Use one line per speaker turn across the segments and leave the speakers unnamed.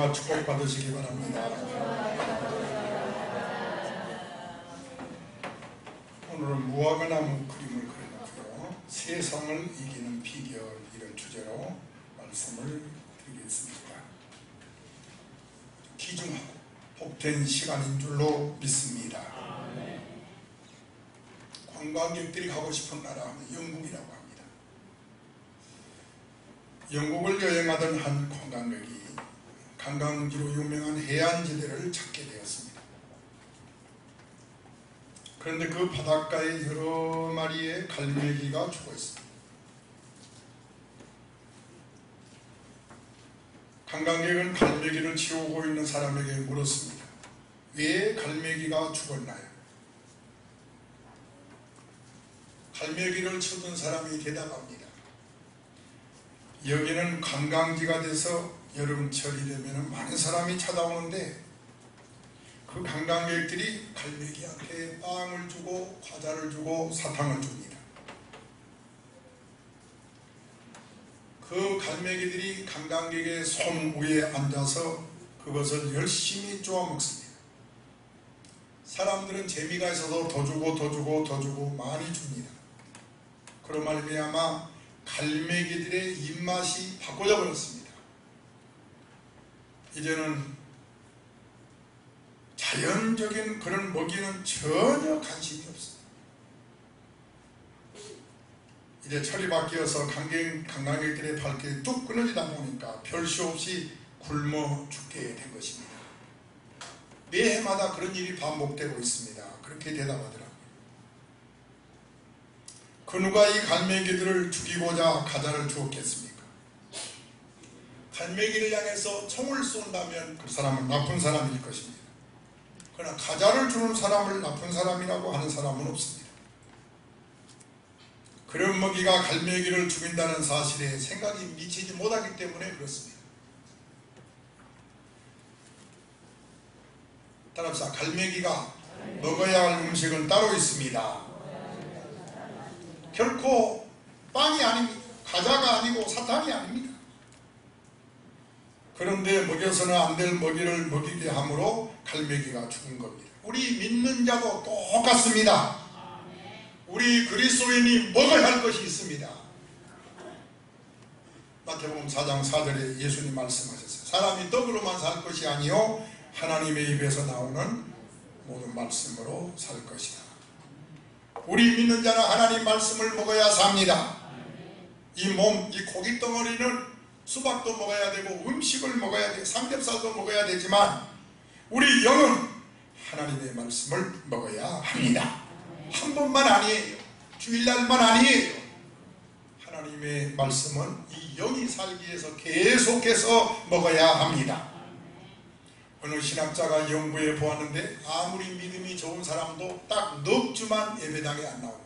은혜와 축복 받으시기 바랍니다. 오늘은 무화과나무 그림을 그려놓고요. 세상을 이기는 비결, 이런 주제로 말씀을 드리겠습니다. 귀중하고 복된 시간인 줄로 믿습니다. 관광객들이 가고 싶은 나라 하면 영국이라고 합니다. 영국을 여행하던 한 관광객이 관광지로 유명한 해안지대를 찾게 되었습니다. 그런데 그 바닷가에 여러 마리의 갈매기가 죽어 있습니다. 관광객은 갈매기를 치우고 있는 사람에게 물었습니다. 왜 갈매기가 죽었나요? 갈매기를 치우던 사람이 대답합니다. 여기는 관광지가 돼서 여름철이 되면 많은 사람이 찾아오는데 그 관광객들이 갈매기한테 빵을 주고 과자를 주고 사탕을 줍니다. 그 갈매기들이 관광객의 손 위에 앉아서 그것을 열심히 쪼아 먹습니다. 사람들은 재미가 있어서 더 주고 더 주고 더 주고 많이 줍니다. 그런 말미암아 갈매기들의 입맛이 바꿔져 버렸습니다. 이제는 자연적인 그런 먹이는 전혀 관심이 없습니다. 이제 철이 바뀌어서 관광객들의 발길이 뚝 끊어지다 보니까 별 수 없이 굶어 죽게 된 것입니다. 매해마다 그런 일이 반복되고 있습니다. 그렇게 대답하더라고요. 그 누가 이 갈매기들을 죽이고자 과자를 주었겠습니까? 갈매기를 향해서 총을 쏜다면 그 사람은 나쁜 사람일 것입니다. 그러나 과자를 주는 사람을 나쁜 사람이라고 하는 사람은 없습니다. 그런 먹이가 갈매기를 죽인다는 사실에 생각이 미치지 못하기 때문에 그렇습니다. 따라서 갈매기가 먹어야 할 음식은 따로 있습니다. 결코 빵이 아닙니다. 과자가 아니고 사탕이 아닙니다. 그런데 먹여서는 안 될 먹이를 먹이게 함으로 갈매기가 죽은 겁니다. 우리 믿는 자도 똑같습니다. 우리 그리스도인이 먹어야 할 것이 있습니다. 마태복음 4장 4절에 예수님 말씀하셨어요. 사람이 떡으로만 살 것이 아니요 하나님의 입에서 나오는 모든 말씀으로 살 것이다. 우리 믿는 자는 하나님 말씀을 먹어야 삽니다. 이 몸, 이 고기 덩어리는 수박도 먹어야 되고 음식을 먹어야 되고 삼겹살도 먹어야 되지만 우리 영은 하나님의 말씀을 먹어야 합니다. 한 번만 아니에요. 주일날만 아니에요. 하나님의 말씀은 이 영이 살기 위해서 계속해서 먹어야 합니다. 어느 신학자가 연구해 보았는데 아무리 믿음이 좋은 사람도 딱 넉 주만 예배당에 안 나옵니다.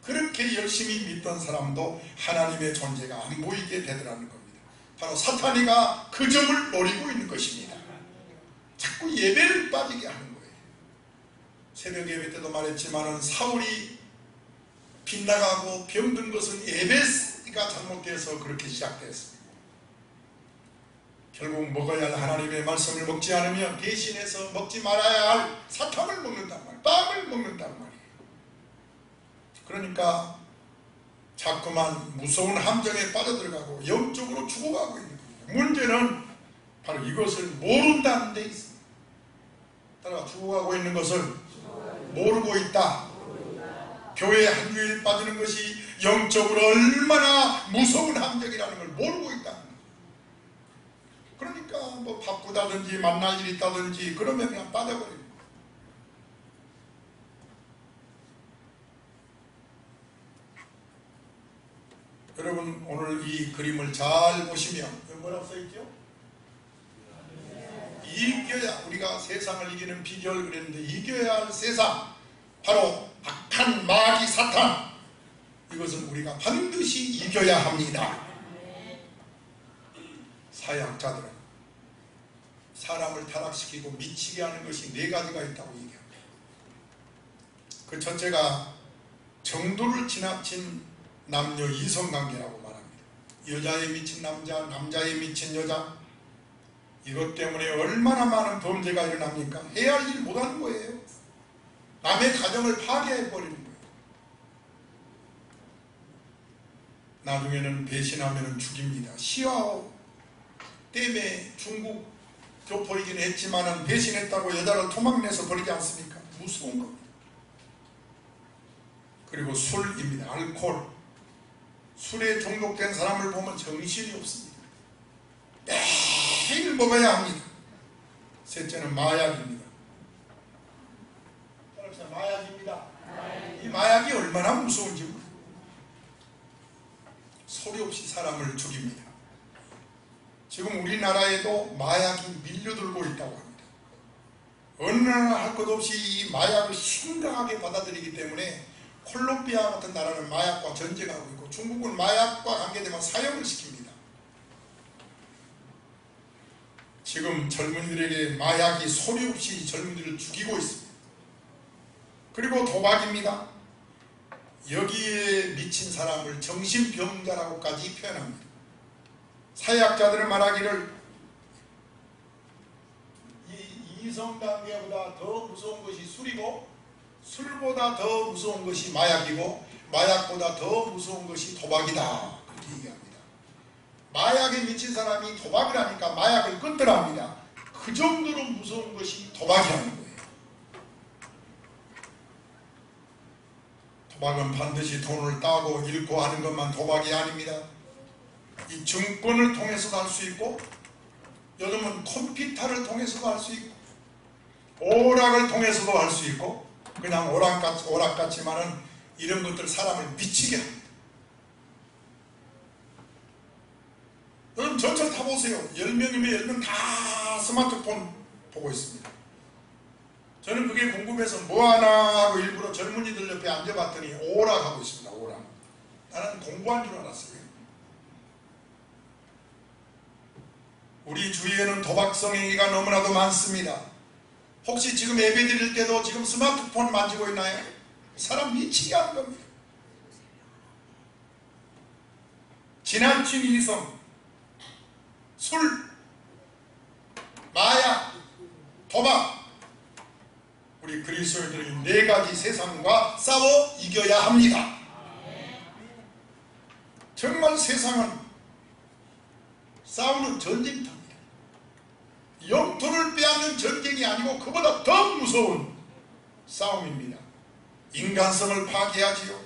그렇게 열심히 믿던 사람도 하나님의 존재가 안 보이게 되더라는 겁니다. 바로 사탄이가 그 점을 노리고 있는 것입니다. 자꾸 예배를 빠지게 하는 거예요. 새벽 예배 때도 말했지만 사울이 빗나가고 병든 것은 예배가 잘못돼서 그렇게 시작됐습니다. 결국 먹어야 할 하나님의 말씀을 먹지 않으면 대신해서 먹지 말아야 할 사탕을 먹는단 말이에요. 빵을 먹는단 말이에요. 그러니까 자꾸만 무서운 함정에 빠져들어가고 영적으로 죽어가고 있는 거예요. 문제는 바로 이것을 모른다는 데 있습니다. 따라 죽어가고 있는 것을 모르고 있다. 교회에 한 주일 빠지는 것이 영적으로 얼마나 무서운 함정이라는 걸 모르고 있다. 그러니까 뭐 바쁘다든지 만날 일이 있다든지 그러면 그냥 빠져버립니다. 여러분 오늘 이 그림을 잘 보시면 뭐라고 써있죠? 이겨야, 우리가 세상을 이기는 비결 그랬는데 이겨야 할 세상, 바로 악한 마귀 사탄, 이것은 우리가 반드시 이겨야 합니다. 사회학자들은 사람을 타락시키고 미치게 하는 것이 4가지가 있다고 얘기합니다. 그 첫째가 정도를 지나친 남녀 이성관계라고 말합니다. 여자에 미친 남자, 남자에 미친 여자, 이것 때문에 얼마나 많은 범죄가 일어납니까? 해야 할 일 못하는 거예요. 남의 가정을 파괴해버리는 거예요. 나중에는 배신하면 죽입니다. 시아오 때문에 중국 교포이긴 했지만 배신했다고 여자를 토막내서 버리지 않습니까? 무서운 겁니다. 그리고 술입니다. 알코올. 술에 중독된 사람을 보면 정신이 없습니다. 매일 먹어야 합니다. 셋째는 마약입니다. 마약입니다. 이 마약이 얼마나 무서운지 모릅니다. 소리 없이 사람을 죽입니다. 지금 우리나라에도 마약이 밀려들고 있다고 합니다. 어느 나라 할 것 없이 이 마약을 심각하게 받아들이기 때문에 콜롬비아 같은 나라는 마약과 전쟁하고 있고 중국은 마약과 관계되면 사형을 시킵니다. 지금 젊은이들에게 마약이 소리 없이 젊은이들을 죽이고 있습니다. 그리고 도박입니다. 여기에 미친 사람을 정신병자라고까지 표현합니다. 사회학자들은 말하기를 이성관계보다 더 무서운 것이 술이고 술보다 더 무서운 것이 마약이고 마약보다 더 무서운 것이 도박이다. 그렇게 얘기합니다. 마약에 미친 사람이 도박을 하니까 마약을 끊더라 합니다. 그 정도로 무서운 것이 도박이라는 거예요. 도박은 반드시 돈을 따고 잃고 하는 것만 도박이 아닙니다. 이 증권을 통해서도 할 수 있고 요즘은 컴퓨터를 통해서도 할 수 있고 오락을 통해서도 할 수 있고 그냥 오락같지만은 이런 것들 사람을 미치게 합니다. 여러분 전철 타보세요. 10명이면 10명 다 스마트폰 보고 있습니다. 저는 그게 궁금해서 뭐하나 하고 일부러 젊은이들 옆에 앉아봤더니 오락하고 있습니다. 오락. 나는 공부한 줄 알았어요. 우리 주위에는 도박성 행위가 너무나도 많습니다. 혹시 지금 예배 드릴 때도 지금 스마트폰 만지고 있나요? 사람 미치게 하는 겁니다. 지나친 이성, 술, 마약, 도박. 우리 그리스도인들이 네 가지 세상과 싸워 이겨야 합니다. 정말 세상은 싸우는 전쟁터입니다. 영토를 빼앗는 전쟁이 아니고 그보다 더 무서운 싸움입니다. 인간성을 파괴하지요.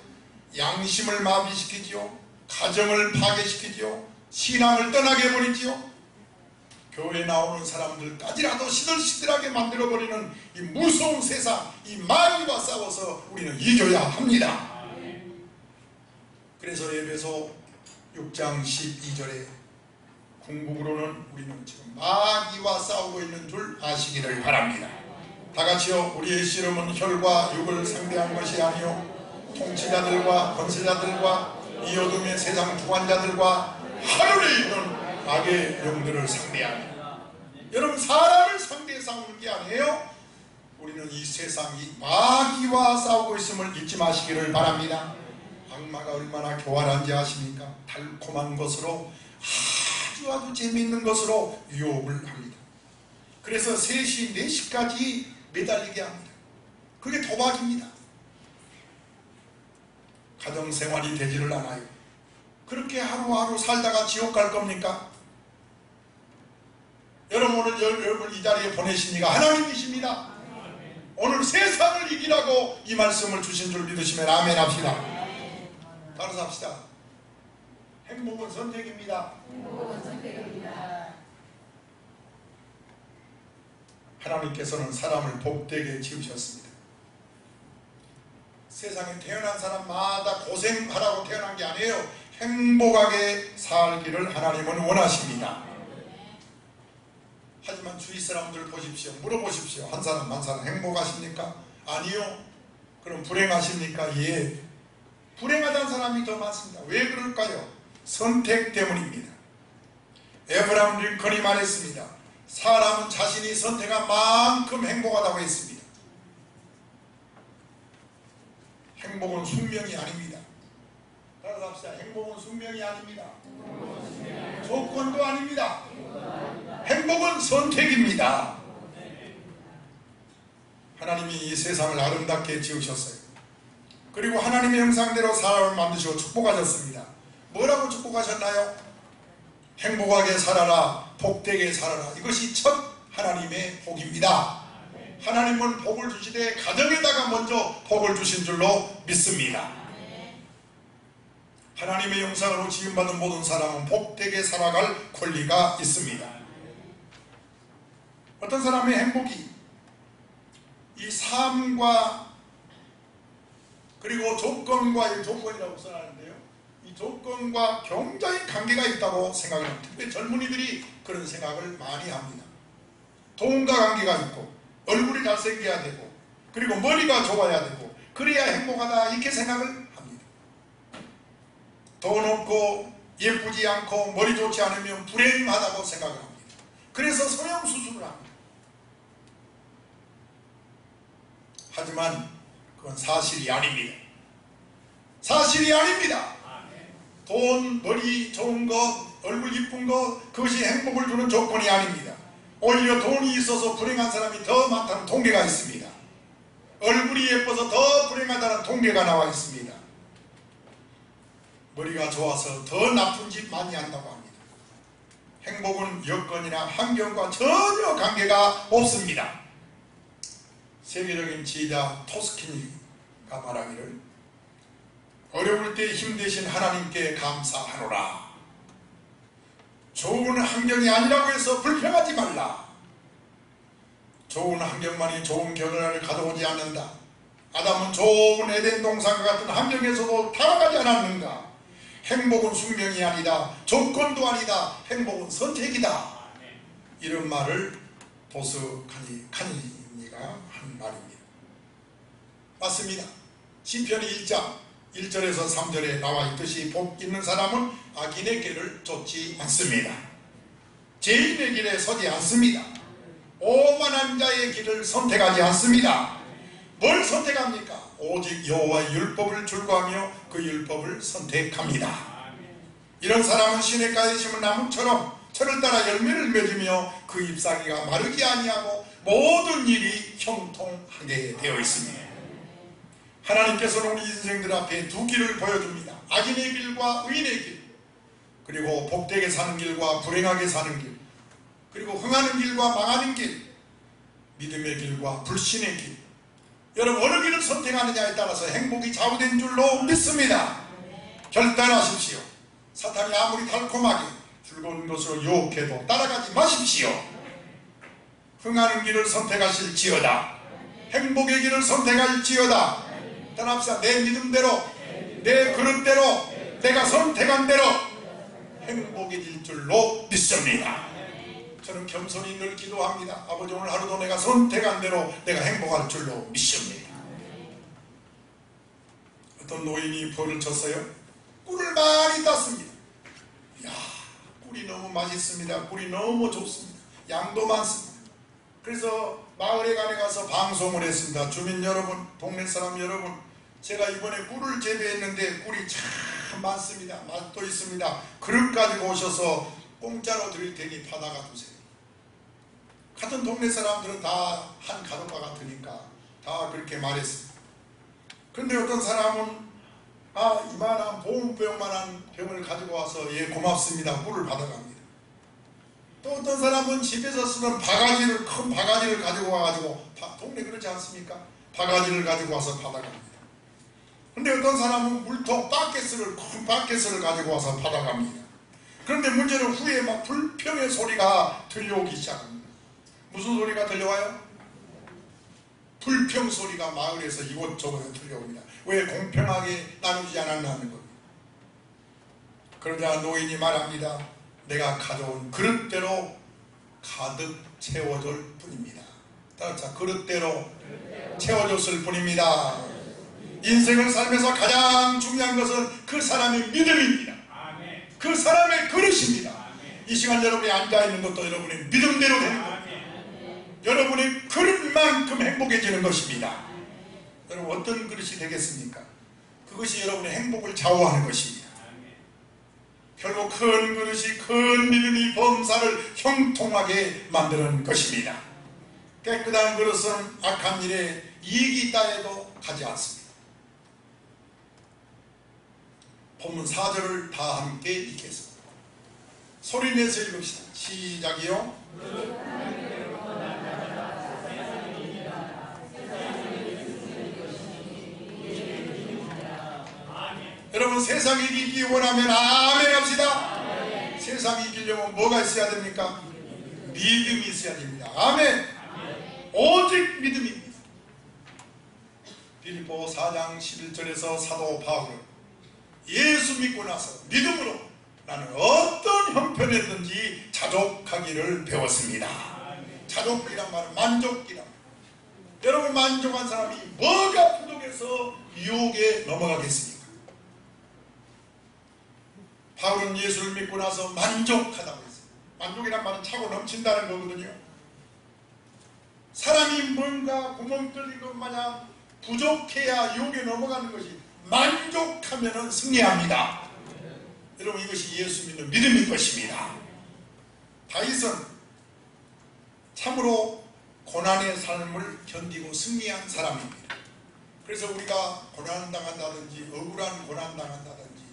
양심을 마비시키지요. 가정을 파괴시키지요. 신앙을 떠나게 해버리지요. 교회에 나오는 사람들까지라도 시들시들하게 만들어버리는 이 무서운 세상, 이 마귀와 싸워서 우리는 이겨야 합니다. 그래서 에베소 6장 12절에 궁극으로는 우리는 지금 마귀와 싸우고 있는 줄 아시기를 바랍니다. 다같이요. 우리의 씨름은 혈과 육을 상대한 것이 아니요 통치자들과 권세자들과 이 어둠의 세상 주관자들과 하늘에 있는 악의 영들을 상대합니다. 여러분 사람을 상대해 싸우는 게 아니에요. 우리는 이 세상 이 마귀와 싸우고 있음을 잊지 마시기를 바랍니다. 악마가 얼마나 교활한지 아십니까? 달콤한 것으로 아주 재미있는 것으로 유혹을 합니다. 그래서 3시, 4시까지 매달리게 합니다. 그게 도박입니다. 가정생활이 되지를 않아요. 그렇게 하루하루 살다가 지옥 갈 겁니까? 여러분 오늘 여러분 이 자리에 보내신 이가 하나님이십니다. 오늘 세상을 이기라고 이 말씀을 주신 줄 믿으시면 아멘 합시다. 따라서 합시다. 행복은 선택입니다. 하나님께서는 사람을 복되게 지으셨습니다. 세상에 태어난 사람마다 고생하라고 태어난 게 아니에요. 행복하게 살기를 하나님은 원하십니다. 하지만 주위 사람들 보십시오. 물어보십시오. 한 사람 한 사람 행복하십니까? 아니요. 그럼 불행하십니까? 예. 불행하다는 사람이 더 많습니다. 왜 그럴까요? 선택 때문입니다. 에브라함 링컨이 말했습니다. 사람은 자신이 선택한 만큼 행복하다고 했습니다. 행복은 숙명이 아닙니다. 따라서 합시다. 행복은 숙명이 아닙니다. 조건도 아닙니다. 행복은 선택입니다. 하나님이 이 세상을 아름답게 지으셨어요. 그리고 하나님의 형상대로 사람을 만드시고 축복하셨습니다. 뭐라고 축복하셨나요? 행복하게 살아라, 복되게 살아라. 이것이 첫 하나님의 복입니다. 하나님은 복을 주시되 가정에다가 먼저 복을 주신 줄로 믿습니다. 하나님의 형상으로 지음받은 모든 사람은 복되게 살아갈 권리가 있습니다. 어떤 사람의 행복이 이 삶과 그리고 조건과 조건이라고 써놨는데요, 이 조건과 굉장히 관계가 있다고 생각을 합니다. 특히 젊은이들이 그런 생각을 많이 합니다. 돈과 관계가 있고, 얼굴이 잘생겨야 되고, 그리고 머리가 좋아야 되고, 그래야 행복하다, 이렇게 생각을 합니다. 돈 없고 예쁘지 않고 머리 좋지 않으면 불행하다고 생각을 합니다. 그래서 성형수술을 합니다. 하지만 그건 사실이 아닙니다. 사실이 아닙니다. 돈, 머리 좋은 것, 얼굴 이쁜 것, 그것이 행복을 주는 조건이 아닙니다. 오히려 돈이 있어서 불행한 사람이 더 많다는 통계가 있습니다. 얼굴이 예뻐서 더 불행하다는 통계가 나와 있습니다. 머리가 좋아서 더 나쁜 짓 많이 한다고 합니다. 행복은 여건이나 환경과 전혀 관계가 없습니다. 세계적인 지혜자 토스키니가 말하기를, 어려울 때 힘대신 하나님께 감사하노라. 좋은 환경이 아니라고 해서 불평하지 말라. 좋은 환경만이 좋은 결과를 가져오지 않는다. 아담은 좋은 에덴 동산과 같은 환경에서도 타락하지 않았는가. 행복은 숙명이 아니다. 조건도 아니다. 행복은 선택이다. 이런 말을 토스카니가 한 말입니다. 맞습니다. 시편의 1장 1절에서 3절에 나와 있듯이 복 있는 사람은 악인의 길을 쫓지 않습니다. 죄인의 길에 서지 않습니다. 오만한 자의 길을 선택하지 않습니다. 뭘 선택합니까? 오직 여호와의 율법을 즐거워하며 그 율법을 선택합니다. 이런 사람은 시냇가에 심은 나무처럼 철을 따라 열매를 맺으며 그 잎사귀가 마르지 아니하고 모든 일이 형통하게 되어 있습니다. 하나님께서는 우리 인생들 앞에 두 길을 보여줍니다. 악인의 길과 의인의 길, 그리고 복되게 사는 길과 불행하게 사는 길, 그리고 흥하는 길과 망하는 길, 믿음의 길과 불신의 길. 여러분, 어느 길을 선택하느냐에 따라서 행복이 좌우된 줄로 믿습니다. 결단하십시오. 사탄이 아무리 달콤하게 즐거운 것으로 유혹해도 따라가지 마십시오. 흥하는 길을 선택하실지어다. 행복의 길을 선택할지어다. 따라합시다. 내 믿음대로, 내 그릇대로, 내가 선택한 대로 행복해질 줄로 믿습니다. 저는 겸손히 늘 기도합니다. 아버지, 오늘 하루도 내가 선택한 대로 내가 행복할 줄로 믿습니다. 어떤 노인이 벌을 쳤어요. 꿀을 많이 땄습니다. 이야, 꿀이 너무 맛있습니다. 꿀이 너무 좋습니다. 양도 많습니다. 그래서 마을에 가서 방송을 했습니다. 주민 여러분, 동네 사람 여러분, 제가 이번에 꿀을 재배했는데 꿀이 참 많습니다. 맛도 있습니다. 그릇 가지고 오셔서 공짜로 드릴 테니 받아가 두세요. 같은 동네 사람들은 다 한 가족과 같으니까 다 그렇게 말했습니다. 그런데 어떤 사람은 이만한 보온병만한 병을 가지고 와서 예, 고맙습니다. 꿀을 받아갑니다. 또 어떤 사람은 집에서 쓰는 바가지를, 큰 바가지를 가지고 와가지고, 동네 그렇지 않습니까? 바가지를 가지고 와서 받아갑니다. 근데 어떤 사람은 물통, 큰 바켓을 가지고 와서 받아갑니다. 그런데 문제는 후에 막 불평의 소리가 들려오기 시작합니다. 무슨 소리가 들려와요? 불평 소리가 마을에서 이곳저곳에 들려옵니다. 왜 공평하게 나누지 않았나는 겁니다. 그러자 노인이 말합니다. 내가 가져온 그릇대로 가득 채워줄 뿐입니다. 따라서 그릇대로 채워줬을 뿐입니다. 인생을 살면서 가장 중요한 것은 그 사람의 믿음입니다. 그 사람의 그릇입니다. 이 시간 여러분이 앉아있는 것도 여러분의 믿음대로 되는 겁니다. 여러분의 그릇만큼 행복해지는 것입니다. 여러분, 어떤 그릇이 되겠습니까? 그것이 여러분의 행복을 좌우하는 것입니다. 결국 큰 그릇이 큰 믿음이 범사를 형통하게 만드는 것입니다. 깨끗한 그릇은 악한 일에 이익이 있다 해도 가지 않습니다. 본문 4절을 다 함께 읽겠습니다. 소리내서 읽읍시다. 시작이요. 여러분, 세상 이기기 원하면 아멘 합시다. 아멘. 세상 이기려면 뭐가 있어야 됩니까? 믿음이 있어야 됩니다. 아멘. 오직 믿음입니다. 빌립보 4장 11절에서 사도 바울은 예수 믿고 나서 믿음으로 나는 어떤 형편이든지 자족하기를 배웠습니다. 자족이란 말은 만족이란 말. 여러분, 만족한 사람이 뭐가 부족해서 유혹에 넘어가겠습니까? 바울은 예수를 믿고 나서 만족하다고 했어요. 만족이란 말은 차고 넘친다는 거거든요. 사람이 뭔가 구멍 뚫린 것 마냥 부족해야 유혹에 넘어가는 것이, 만족하면 승리합니다. 여러분, 이것이 예수 믿는 믿음인 것입니다. 다윗은 참으로 고난의 삶을 견디고 승리한 사람입니다. 그래서 우리가 고난당한다든지 억울한 고난당한다든지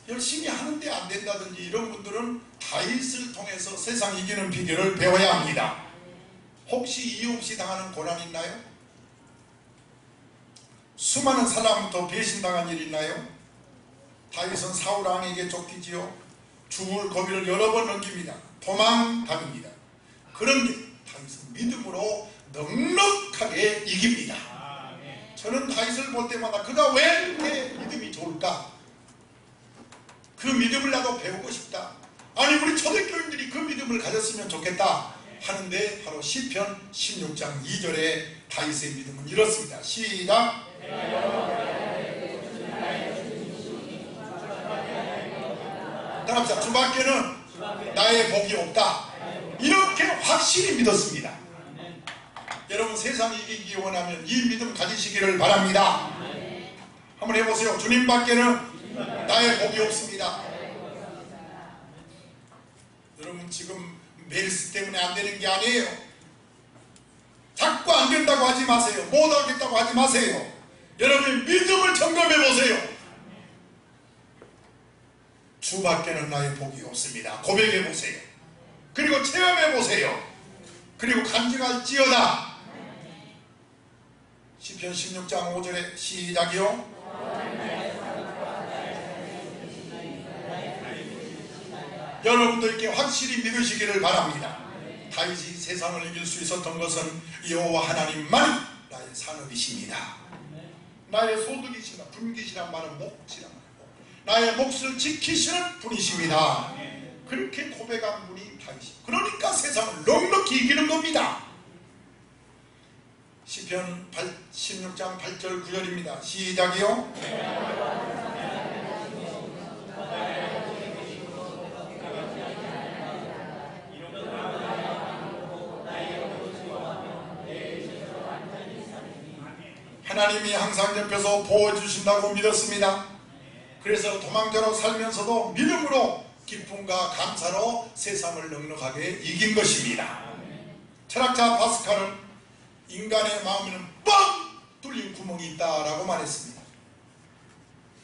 열심히 하는데 안 된다든지 이런 분들은 다윗을 통해서 세상 이기는 비결을 배워야 합니다. 혹시 이유 없이 당하는 고난이 있나요? 수많은 사람부터 배신당한 일이 있나요? 다윗은 사울 왕에게 쫓기지요. 죽을 고비를 여러 번 넘깁니다. 도망다닙니다. 그런데 다윗은 믿음으로 넉넉하게 이깁니다. 저는 다윗을 볼 때마다 그가 왜 이렇게 믿음이 좋을까? 그 믿음을 나도 배우고 싶다. 아니, 우리 초대교인들이 그 믿음을 가졌으면 좋겠다 하는데, 바로 시편 16장 2절에 다윗의 믿음은 이렇습니다. 시작. 따라합시다. 주밖에는 나의 복이 없다. 이렇게 확실히 믿었습니다. 여러분, 세상 이기기 원하면 이 믿음 가지시기를 바랍니다. 한번 해보세요. 주님밖에는 나의 복이 없습니다. 여러분, 지금 메르스 때문에 안 되는 게 아니에요. 자꾸 안 된다고 하지 마세요. 못 하겠다고 하지 마세요. 여러분의 믿음을 점검해 보세요. 주밖에는 나의 복이 없습니다. 고백해 보세요. 그리고 체험해 보세요. 그리고 간증할지어다. 시편 16장 5절에 시작이요. 여러분들께 확실히 믿으시기를 바랍니다. 다윗이 세상을 이길 수 있었던 것은 여호와 하나님만이 나의 산업이십니다. 나의 소득이시라. 분깃이란 말은 몫이란 말이고, 나의 몫을 지키시는 분이십니다. 그렇게 고백한 분이 다윗이, 그러니까 세상을 넉넉히 이기는 겁니다. 시편 16장 8절 9절입니다. 시작이요. 하나님이 항상 옆에서 보호해주신다고 믿었습니다. 그래서 도망자로 살면서도 믿음으로 기쁨과 감사로 세상을 넉넉하게 이긴 것입니다. 철학자 파스칼은 인간의 마음에는 뻥 뚫린 구멍이 있다라고 말했습니다.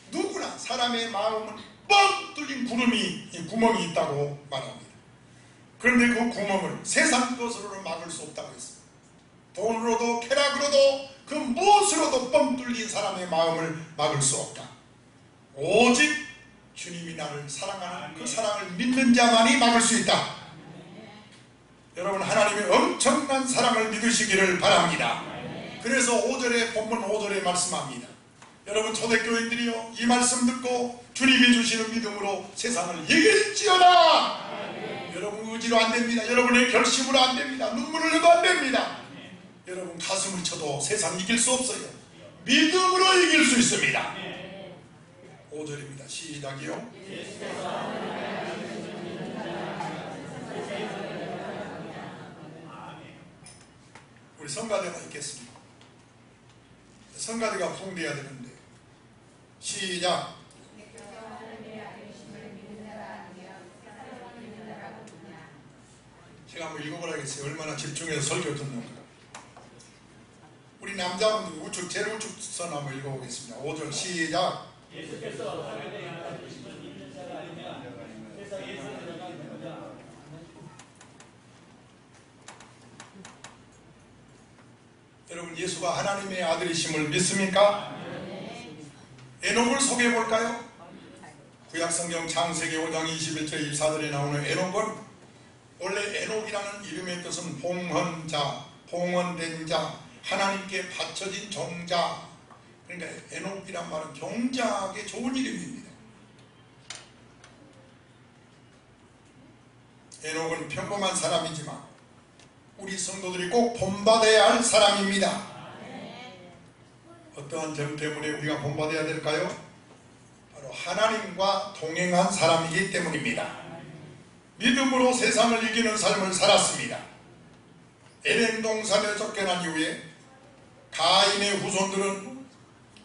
누구나 사람의 마음은 뻥 뚫린 구멍이 있다고 말합니다. 그런데 그 구멍을 세상 것으로는 막을 수 없다고 했습니다. 돈으로도 쾌락으로도 그 무엇으로도 뻥 뚫린 사람의 마음을 막을 수 없다. 오직 주님이 나를 사랑하는 그 사랑을 믿는 자만이 막을 수 있다. 여러분, 하나님의 엄청난 사랑을 믿으시기를 바랍니다. 그래서 5절에 본문 5절에 말씀합니다. 여러분, 초대교인들이요, 이 말씀 듣고 주님이 주시는 믿음으로 세상을 이길지어다. 여러분 의지로 안 됩니다. 여러분의 결심으로 안 됩니다. 눈물을 흘려도 안 됩니다. 여러분 가슴을 쳐도 세상 이길 수 없어요. 믿음으로 이길 수 있습니다. 5절입니다. 시작이요. 우리 성가대가 있겠습니다. 성가대가 부흥돼야 되는데 시작. 한번 읽어보라겠어요. 얼마나 집중해서 설교 듣는가. 우리 남자분들 우측, 제일 우측선 한번 읽어보겠습니다. 5절 시작.
예수께서 하늘에 향하시는 믿는 자가 아니냐 세상에 들어가 누구냐.
여러분, 예수가 하나님의 아들이심을 믿습니까? 에녹을 소개해 볼까요? 구약성경 창세기 5장 21절 24절에 나오는 에녹은 원래 에녹이라는 이름의 뜻은 봉헌자, 봉헌된 자, 하나님께 바쳐진 종자. 그러니까 에녹이란 말은 종자하게 좋은 이름입니다. 에녹은 평범한 사람이지만 우리 성도들이 꼭 본받아야 할 사람입니다. 어떠한 점 때문에 우리가 본받아야 될까요? 바로 하나님과 동행한 사람이기 때문입니다. 믿음으로 세상을 이기는 삶을 살았습니다. 에덴 동산에 쫓겨난 이후에 가인의 후손들은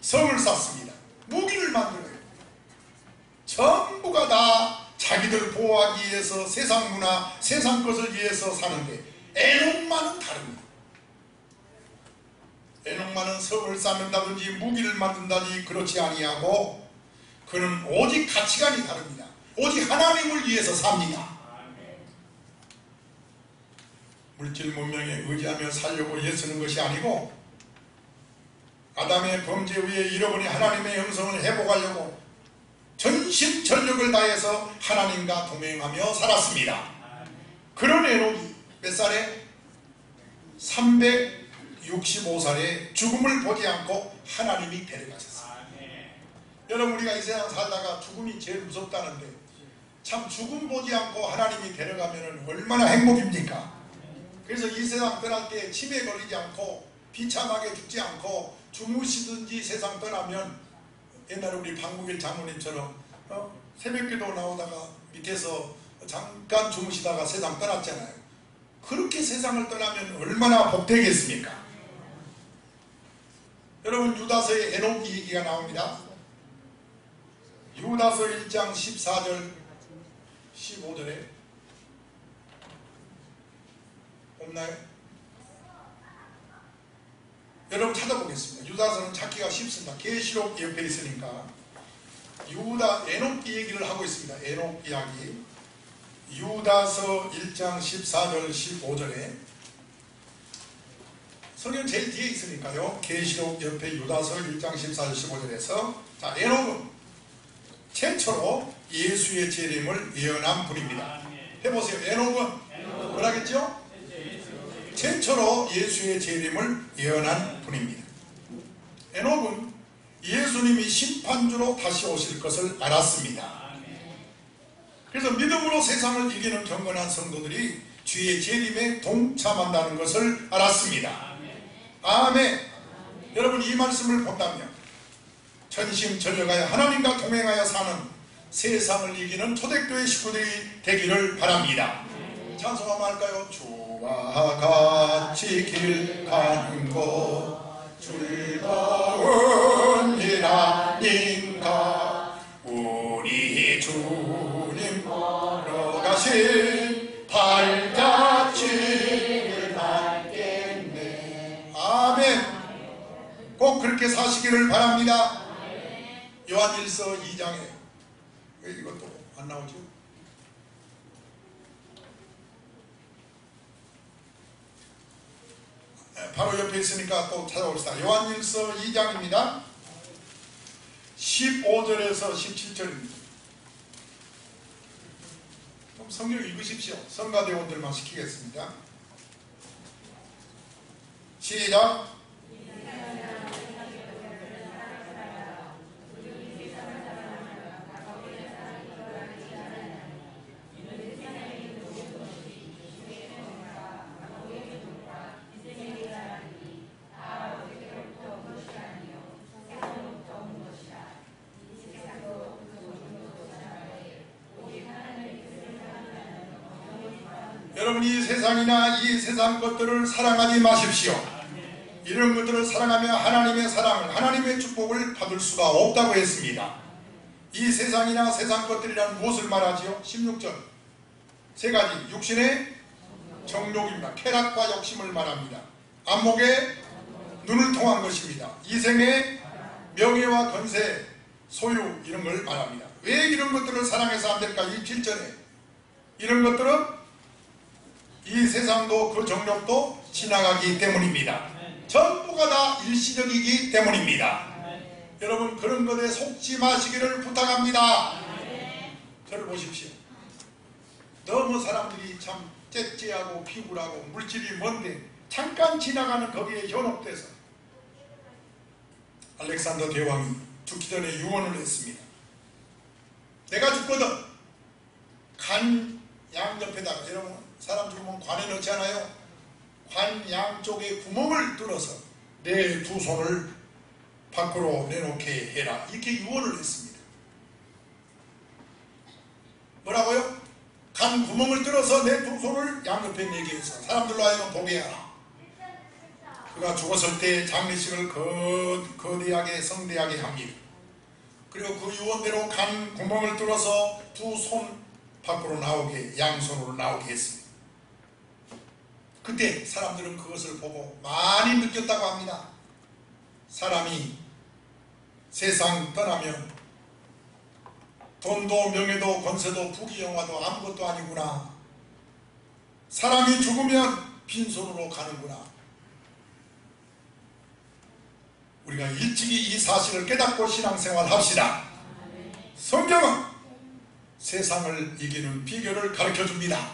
성을 쌓습니다. 무기를 만들어요. 전부가 다 자기들 보호하기 위해서 세상 문화, 세상 것을 위해서 사는데 에녹만은 다릅니다. 에녹만은 성을 쌓는다든지 무기를 만든다든지 그렇지 아니하고 그는 오직 가치관이 다릅니다. 오직 하나님을 위해서 삽니다. 물질 문명에 의지하며 살려고 애쓰는 것이 아니고 아담의 범죄 후에 잃어버린 하나님의 형성을 회복하려고 전심전력을 다해서 하나님과 동행하며 살았습니다. 그런 에녹이 몇 살에? 365살에 죽음을 보지 않고 하나님이 데려가셨어요. 여러분, 우리가 이 세상 살다가 죽음이 제일 무섭다는데 참 죽음 보지 않고 하나님이 데려가면 얼마나 행복입니까? 그래서 이 세상 떠날 때 치매 걸리지 않고 비참하게 죽지 않고 주무시든지 세상 떠나면 옛날에 우리 박무길 장로님처럼 새벽기도 나오다가 밑에서 잠깐 주무시다가 세상 떠났잖아요. 그렇게 세상을 떠나면 얼마나 복되겠습니까? 여러분, 유다서에 에녹 얘기가 나옵니다. 유다서 1장 14절 15절에 없나요? 여러분 찾아보겠습니다. 유다서는 찾기가 쉽습니다. 계시록 옆에 있으니까. 에녹 얘기를 하고 있습니다. 에녹 이야기. 유다서 1장 14절 15절에 성경 제일 뒤에 있으니까요. 계시록 옆에 유다서 1장 14절 15절에서 자, 에녹은 최초로 예수의 재림을 예언한 분입니다. 해보세요. 에녹은 뭐라겠죠? 최초로 예수의 재림을 예언한 분입니다. 에녹은 예수님이 심판주로 다시 오실 것을 알았습니다. 그래서 믿음으로 세상을 이기는 경건한 성도들이 주의 재림에 동참한다는 것을 알았습니다. 아멘. 여러분, 이 말씀을 본다면 전심전력하여 하나님과 동행하여 사는 세상을 이기는 초대교회 식구들이 되기를 바랍니다. 찬송 한번 할까요? 주와 같이 길 가는 곳 즐거운 일 아닌가. 우리 주님 보러 가신 발자취를 밟겠네. 아멘. 꼭 그렇게 사시기를 바랍니다. 요한일서 2장에 왜 이것도 안 나오죠? 바로 옆에 있으니까 또 찾아봅시다. 요한일서 2장입니다. 15절에서 17절입니다. 좀 성경 읽으십시오. 성가대원들만 시키겠습니다. 시작. 여러분, 이 세상이나 이 세상 것들을 사랑하지 마십시오. 이런 것들을 사랑하며 하나님의 사랑을, 하나님의 축복을 받을 수가 없다고 했습니다. 이 세상이나 세상 것들이란 무엇을 말하지요? 16절 세 가지. 육신의 정욕입니다. 쾌락과 욕심을 말합니다. 안목에 눈을 통한 것입니다. 이생의 명예와 권세, 소유 이런 걸 말합니다. 왜 이런 것들을 사랑해서 안 될까? 27절에 이런 것들은 이 세상도 그 정욕도 지나가기 때문입니다. 전부가 다 일시적이기 때문입니다. 여러분 그런 것에 속지 마시기를 부탁합니다. 저를 보십시오. 너무 사람들이 참 째째하고 피굴하고 물질이 먼데 잠깐 지나가는 거기에 현혹돼서 알렉산더 대왕이 죽기 전에 유언을 했습니다. 내가 죽거든 간 양옆에다가, 여러분 사람 죽으면 관에 넣지 않아요? 관 양쪽에 구멍을 뚫어서 내 두 손을 밖으로 내놓게 해라, 이렇게 유언을 했습니다. 뭐라고요? 간 구멍을 뚫어서 내 두 손을 양옆에 내게 해서 사람들로 하여금 보게 하라. 그가 죽었을 때 장례식을 거대하게 성대하게 합니다. 그리고 그 유언대로 간 구멍을 뚫어서 두 손 밖으로 나오게, 양손으로 나오게 했습니다. 그때 사람들은 그것을 보고 많이 느꼈다고 합니다. 사람이 세상 떠나면 돈도 명예도 권세도 부귀영화도 아무것도 아니구나. 사람이 죽으면 빈손으로 가는구나. 우리가 일찍이 이 사실을 깨닫고 신앙생활 합시다. 성경은 세상을 이기는 비결을 가르쳐줍니다.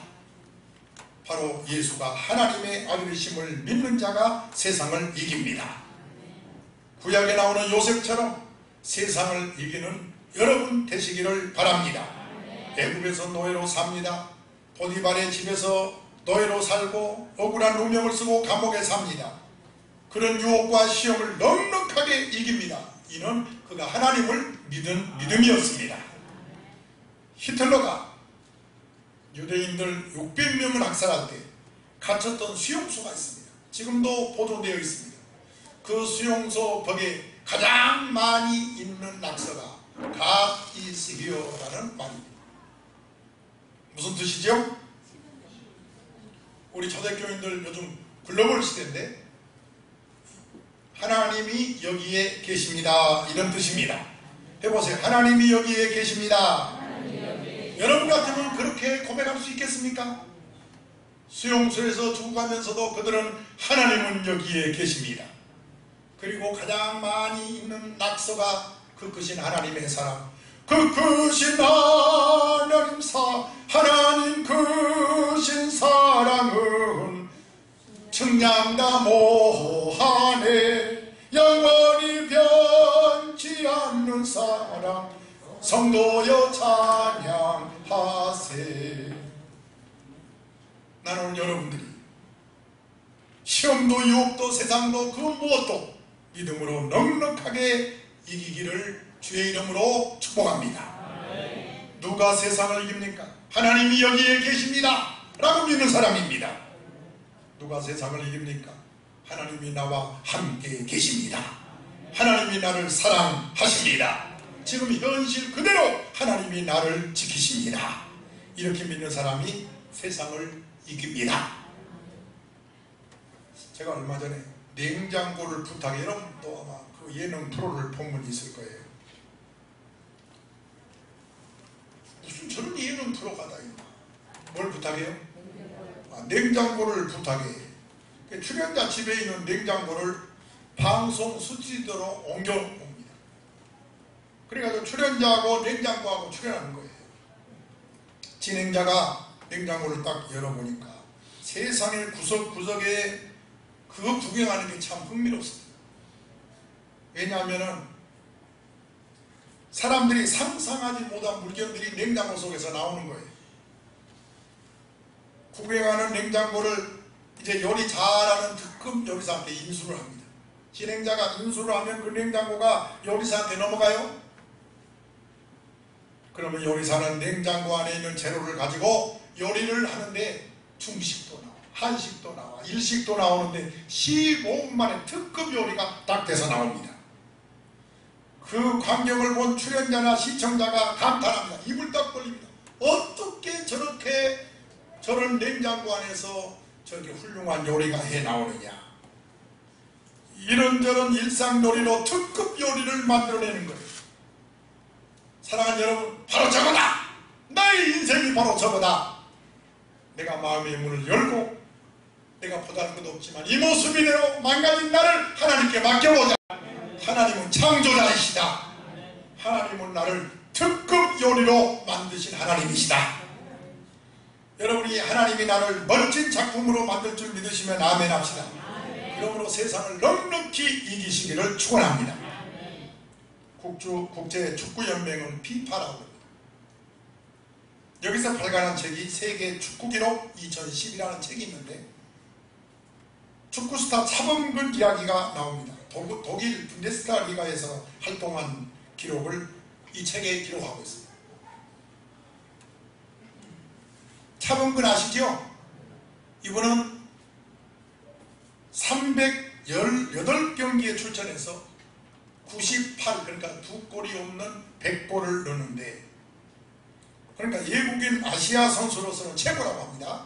바로 예수가 하나님의 아들이심을 믿는 자가 세상을 이깁니다. 구약에 나오는 요셉처럼 세상을 이기는 여러분 되시기를 바랍니다. 애굽에서 노예로 삽니다. 보디발의 집에서 노예로 살고 억울한 누명을 쓰고 감옥에 삽니다. 그런 유혹과 시험을 넉넉하게 이깁니다. 이는 그가 하나님을 믿은 믿음이었습니다. 히틀러가 유대인들 600명을 학살할 때 갇혔던 수용소가 있습니다. 지금도 보도되어 있습니다. 그 수용소 벽에 가장 많이 있는 낙서가 God is here라는 말입니다. 무슨 뜻이죠? 우리 초대교인들 요즘 글로벌 시대인데 하나님이 여기에 계십니다, 이런 뜻입니다. 해보세요. 하나님이 여기에 계십니다. 여러분 같으면 그렇게 고백할 수 있겠습니까? 수용소에서 죽어가면서도 그들은 하나님은 여기에 계십니다. 그리고 가장 많이 있는 낙서가 그 크신 하나님의 사랑, 그 크신 하나님 크신 사랑은 청량다 모하네. 영원히 변치 않는 사랑 성도여 찬양하세. 나는 오늘 여러분들이 시험도 유혹도 세상도 그 무엇도 믿음으로 넉넉하게 이기기를 주의 이름으로 축복합니다. 누가 세상을 이깁니까? 하나님이 여기에 계십니다 라고 믿는 사람입니다. 누가 세상을 이깁니까? 하나님이 나와 함께 계십니다. 하나님이 나를 사랑하십니다. 지금 현실 그대로 하나님이 나를 지키십니다. 이렇게 믿는 사람이 세상을 이깁니다. 제가 얼마 전에 냉장고를 부탁해, 여러분도 아마 그 예능 프로를 본 분이 있을 거예요. 무슨 저런 예능 프로가 다 있나? 뭘 부탁해요? 냉장고를 부탁해. 출연자 집에 있는 냉장고를 방송 스튜디오로 옮겨옵니다. 그래가지고 출연자하고 냉장고하고 출연하는 거예요. 진행자가 냉장고를 딱 열어보니까 세상의 구석구석에 그거 구경하는 게 참 흥미롭습니다. 왜냐하면 사람들이 상상하지 못한 물건들이 냉장고 속에서 나오는 거예요. 구경하는 냉장고를 이제 요리 잘하는 특급 요리사한테 인수를 합니다. 진행자가 인수를 하면 그 냉장고가 요리사한테 넘어가요. 그러면 요리사는 냉장고 안에 있는 재료를 가지고 요리를 하는데 중식도 나와, 한식도 나와, 일식도 나오는데 15분 만에 특급 요리가 딱 돼서 나옵니다. 그 광경을 본 출연자나 시청자가 감탄합니다. 입을 딱 벌립니다. 어떻게 저렇게 저런 냉장고 안에서 저렇게 훌륭한 요리가 해 나오느냐. 이런저런 일상 요리로 특급 요리를 만들어내는 거예요. 사랑하는 여러분, 바로 저거다. 나의 인생이 바로 저거다. 내가 마음의 문을 열고 내가 보다는 것도 없지만 이 모습이대로 망가진 나를 하나님께 맡겨보자. 하나님은 창조자이시다. 하나님은 나를 특급 요리로 만드신 하나님이시다. 여러분이 하나님이 나를 멋진 작품으로 만들 줄 믿으시면 아멘 합시다. 그러므로 세상을 넉넉히 이기시기를 축원합니다. 국제축구연맹은 FIFA라고 합니다. 여기서 발간한 책이 세계 축구기록 2010이라는 책이 있는데 축구스타 차범근 이야기가 나옵니다. 독일 분데스리가 리가에서 활동한 기록을 이 책에 기록하고 있습니다. 차범근 아시죠? 이분은 318경기에 출전해서 98, 그러니까 두 골이 없는 100골을 넣는데, 그러니까 외국인 아시아 선수로서는 최고라고 합니다.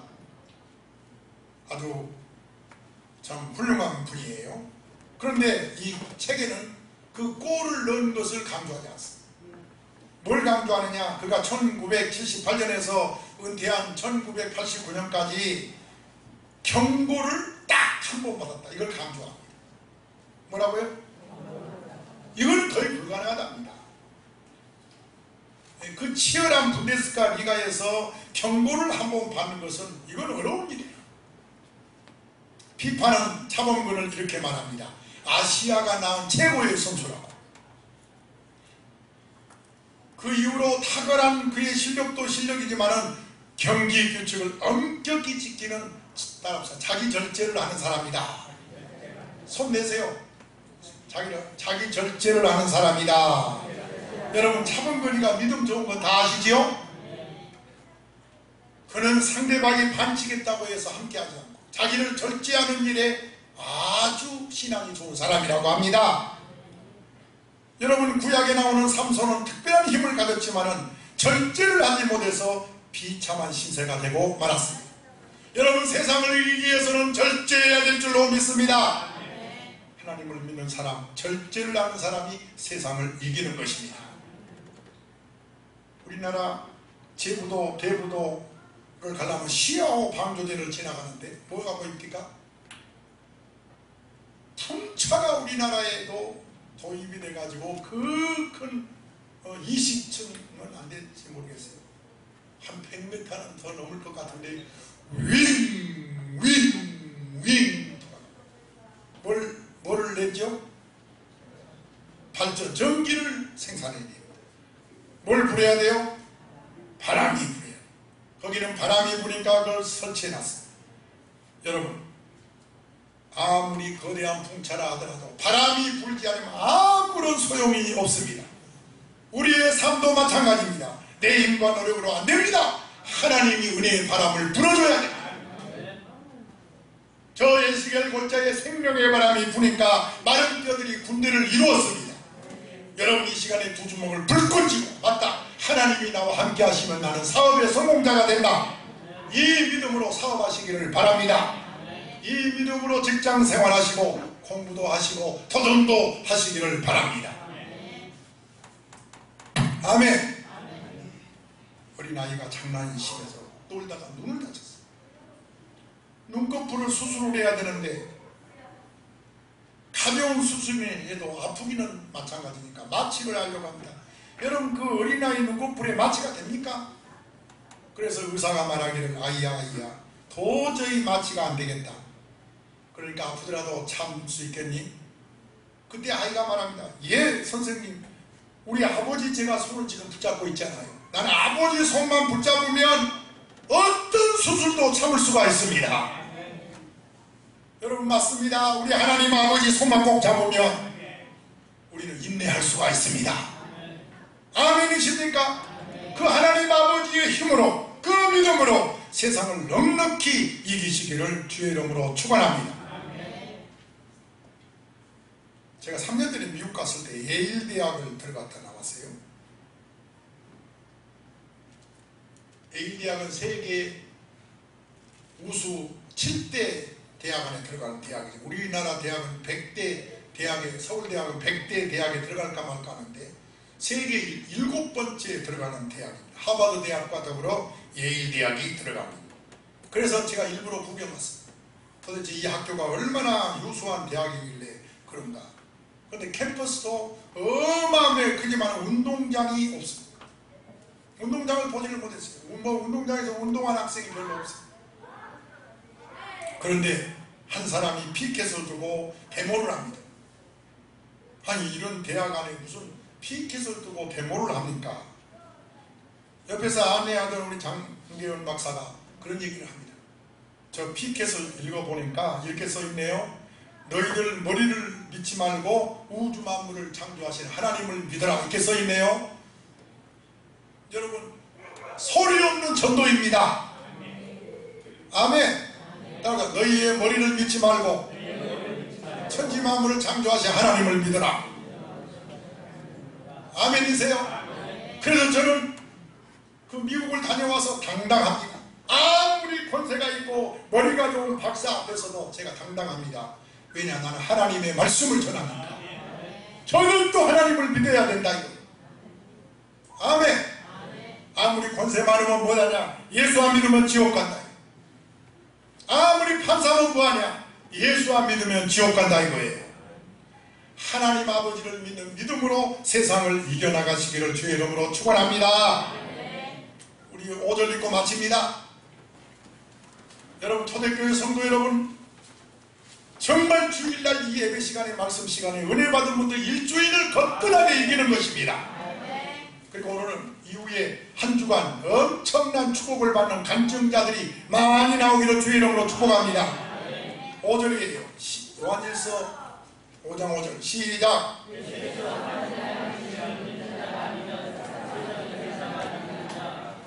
아주 참 훌륭한 분이에요. 그런데 이 책에는 그 골을 넣은 것을 강조하지 않습니다. 뭘 강조하느냐? 그가 1978년에서 은퇴한 1989년까지 경고를 딱 한 번 받았다. 이걸 강조합니다. 뭐라고요? 이건 거의 불가능하답니다. 그 치열한 분데스리가 리가에서 경고를 한 번 받는 것은 이건 어려운 일이에요. FIFA는 차범근을 이렇게 말합니다. 아시아가 낳은 최고의 선수라고. 그 이후로 탁월한 그의 실력도 실력이지만은 경기 규칙을 엄격히 지키는 자기 절제를 하는 사람이다. 손 내세요. 자기 절제를 하는 사람이다. 여러분, 차범근이가 믿음 좋은 건 다 아시지요? 그는 상대방이 반칙했다고 해서 함께하지 않고 자기를 절제하는 일에 아주 신앙이 좋은 사람이라고 합니다. 여러분, 구약에 나오는 삼손은 특별한 힘을 가졌지만은 절제를 하지 못해서 비참한 신세가 되고 말았습니다. 여러분, 세상을 이기기 위해서는 절제해야 될 줄로 믿습니다. 하나님을 믿는 사람, 절제를 하는 사람이 세상을 이기는 것입니다. 우리나라 제부도 대부도를 가려면 시야호 방조제를 지나가는데 뭐가 보입니까? 풍차가 우리나라에도 도입이 돼가지고 그 큰 20층은 안 될지 모르겠어요. 한 100m는 더 넘을 것 같은데 윙 뭐를 내죠? 발전, 전기를 생산해야 돼요. 뭘 불어야 돼요? 바람이 불어요. 거기는 바람이 부니까 그걸 설치해놨어요. 여러분, 아무리 거대한 풍차라 하더라도 바람이 불지 않으면 아무런 소용이 없습니다. 우리의 삶도 마찬가지입니다. 내 힘과 노력으로 안 됩니다. 하나님이 은혜의 바람을 불어줘야 됩니다. 저 에스겔 골짜기에 생명의 바람이 부니까 마른 뼈들이 군대를 이루었습니다. 여러분, 이 시간에 두 주먹을 불끈 쥐고 맞다, 하나님이 나와 함께 하시면 나는 사업의 성공자가 된다. 이 믿음으로 사업하시기를 바랍니다. 이 믿음으로 직장 생활하시고 공부도 하시고 도전도 하시기를 바랍니다. 아멘. 어린아이가 장난이 심해서 놀다가 눈을 다쳤어요. 눈꺼풀을 수술을 해야 되는데 가벼운 수술에도 아프기는 마찬가지니까 마취를 하려고 합니다. 여러분, 그 어린아이 눈꺼풀에 마취가 됩니까? 그래서 의사가 말하기를 아이야 도저히 마취가 안 되겠다. 그러니까 아프더라도 참을 수 있겠니? 그때 아이가 말합니다. 예 선생님, 우리 아버지 제가 손을 지금 붙잡고 있잖아요. 나는 아버지 손만 붙잡으면 어떤 수술도 참을 수가 있습니다. 여러분, 맞습니다. 우리 하나님 아버지 손만 꼭 잡으면 우리는 인내할 수가 있습니다. 아멘이십니까? 그 하나님 아버지의 힘으로, 그 믿음으로 세상을 넉넉히 이기시기를 주의 이름으로 축원합니다. 제가 3년 전에 미국 갔을 때 예일 대학을 들어갔다 나왔어요. 예일 대학은 세계 우수 7대 대학 안에 들어가는 대학이죠. 우리나라 대학은 100대 대학에, 서울대학은 100대 대학에 들어갈까 말까 하는데 세계 7번째 들어가는 대학입니다. 하버드 대학과 더불어 예일 대학이 들어갑니다. 그래서 제가 일부러 구경 왔습니다. 도대체 이 학교가 얼마나 유수한 대학이길래 그런가. 그런데 캠퍼스도 어마어마하게 크지만 운동장이 없습니다. 운동장을 보지를 못했어요. 운동장에서 운동한 학생이 별로 없어요. 그런데 한 사람이 피켓을 두고 데모를 합니다. 아니, 이런 대학 안에 무슨 피켓을 두고 데모를 합니까? 옆에서 안내하던 우리 장계원 박사가 그런 얘기를 합니다. 저 피켓을 읽어보니까 이렇게 써있네요. 너희들 머리를 믿지 말고 우주 만물을 창조하신 하나님을 믿어라, 이렇게 써있네요. 여러분, 소리 없는 전도입니다. 아멘. 따라서 너희의 머리를 믿지 말고 천지 만물을 창조하신 하나님을 믿어라. 아멘이세요? 그래서 저는 그 미국을 다녀와서 당당합니다. 아무리 권세가 있고 머리가 좋은 박사 앞에서도 제가 당당합니다. 왜냐, 나는 하나님의 말씀을 전하니까. 저는 또 하나님을 믿어야 된다 이거예요. 아멘. 아무리 권세 많으면 뭐하냐, 예수 안 믿으면 지옥 간다. 아무리 판사는 뭐하냐, 예수 안 믿으면 지옥 간다 이거예요. 하나님 아버지를 믿는 믿음으로 세상을 이겨나가시기를 주의 이름으로 축원합니다. 우리 5절 읽고 마칩니다. 여러분, 초대교회 성도 여러분, 정말 주일날 이 예배 시간에, 말씀 시간에 은혜 받은 분들 일주일을 거뜬하게 이기는 것입니다. 그리고 오늘은 이후에 한 주간 엄청난 축복을 받는 간증자들이 많이 나오기를 주의 이름으로 축복합니다. 5절이에요. 요한일서 5장 5절 시작.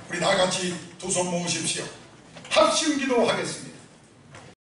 우리 다같이 두 손 모으십시오. 합심기도 하겠습니다.